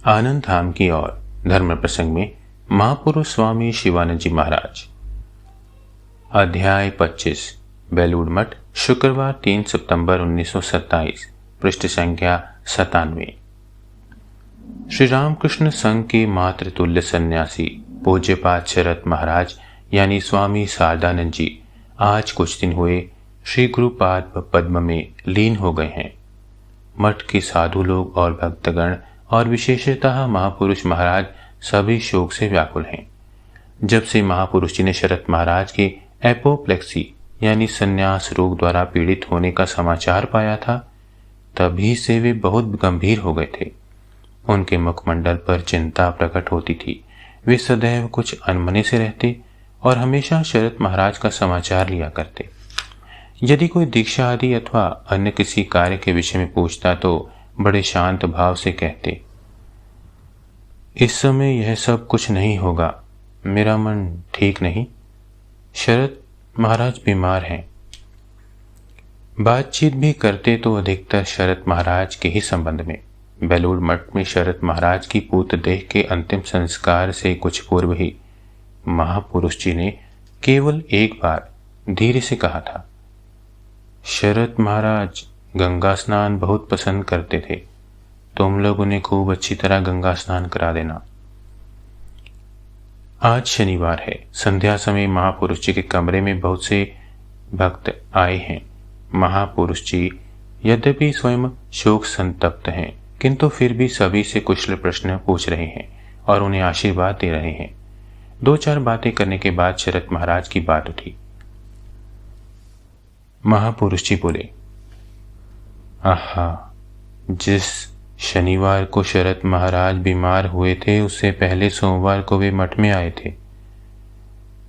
आनंद धाम की ओर धर्म प्रसंग में महापुरुष स्वामी शिवानंद जी महाराज। अध्याय 25 बेलूड़ मठ, शुक्रवार 3 सितंबर 1927, पृष्ठ संख्या 97। श्री रामकृष्ण संघ के मातृतुल्य सन्यासी पूज्यपाद शरद महाराज यानी स्वामी शारदानंद जी आज कुछ दिन हुए श्री गुरुपाद पद्म में लीन हो गए हैं। मठ के साधु लोग और भक्तगण और विशेषतः महापुरुष महाराज सभी शोक से व्याकुल हैं। जब से महापुरुष जी ने शरद महाराज के एपोप्लेक्सी यानी संन्यास रोग द्वारा पीड़ित होने का समाचार पाया था, तभी से वे बहुत गंभीर हो गए थे। उनके मुखमंडल पर चिंता प्रकट होती थी। वे सदैव कुछ अनमने से रहते और हमेशा शरद महाराज का समाचार लिया करते। यदि कोई दीक्षा आदि अथवा अन्य किसी कार्य के विषय में पूछता तो बड़े शांत भाव से कहते, इस समय यह सब कुछ नहीं होगा, मेरा मन ठीक नहीं, शरद महाराज बीमार हैं। बातचीत भी करते तो अधिकतर शरद महाराज के ही संबंध में। बेलूड़ मठ में शरद महाराज की पूत देह के अंतिम संस्कार से कुछ पूर्व ही महापुरुष जी ने केवल एक बार धीरे से कहा था, शरद महाराज गंगा स्नान बहुत पसंद करते थे, तुम लोग उन्हें खूब अच्छी तरह गंगा स्नान करा देना। आज शनिवार है। संध्या समय महापुरुष जी के कमरे में बहुत से भक्त आए हैं। महापुरुष जी यद्यपि स्वयं शोक संतप्त हैं, किंतु फिर भी सभी से कुशल प्रश्न पूछ रहे हैं और उन्हें आशीर्वाद दे रहे हैं। 2-4 बातें करने के बाद शरद महाराज की बात उठी। महापुरुष जी बोले, आहा, जिस शनिवार को शरद महाराज बीमार हुए थे उससे पहले सोमवार को वे मठ में आए थे।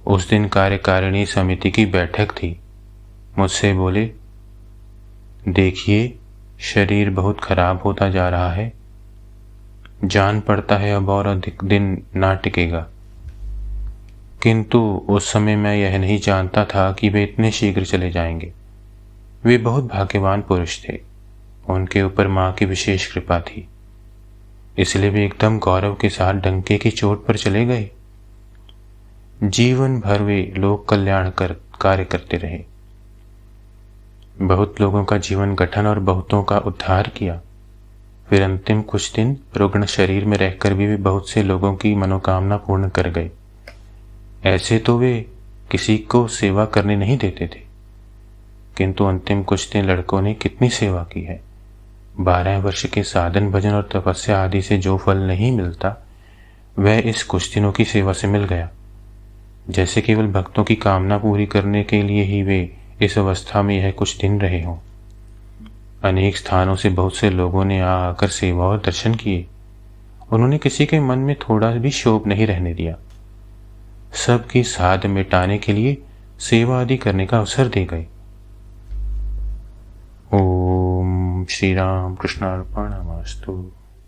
उस दिन कार्यकारिणी समिति की बैठक थी। मुझसे बोले, देखिए शरीर बहुत खराब होता जा रहा है, जान पड़ता है अब और अधिक दिन ना टिकेगा। किंतु उस समय मैं यह नहीं जानता था कि वे इतने शीघ्र चले जाएंगे। वे बहुत भाग्यवान पुरुष थे, उनके ऊपर माँ की विशेष कृपा थी, इसलिए वे एकदम गौरव के साथ डंके की चोट पर चले गए। जीवन भर वे लोक कल्याण कार्य करते रहे। बहुत लोगों का जीवन गठन और बहुतों का उद्धार किया। फिर अंतिम कुछ दिन रुग्ण शरीर में रहकर भी वे बहुत से लोगों की मनोकामना पूर्ण कर गए। ऐसे तो वे किसी को सेवा करने नहीं देते थे, किंतु अंतिम कुछ दिन लड़कों ने कितनी सेवा की है। 12 वर्ष के साधन भजन और तपस्या आदि से जो फल नहीं मिलता, वह इस कुछ दिनों की सेवा से मिल गया। जैसे केवल भक्तों की कामना पूरी करने के लिए ही वे इस अवस्था में यह कुछ दिन रहे हों। अनेक स्थानों से बहुत से लोगों ने आकर सेवा और दर्शन किए। उन्होंने किसी के मन में थोड़ा भी शोक नहीं रहने दिया। सबकी साध मिटाने के लिए सेवा आदि करने का अवसर दे गए। ओम श्री राम कृष्णार्पणमस्तु।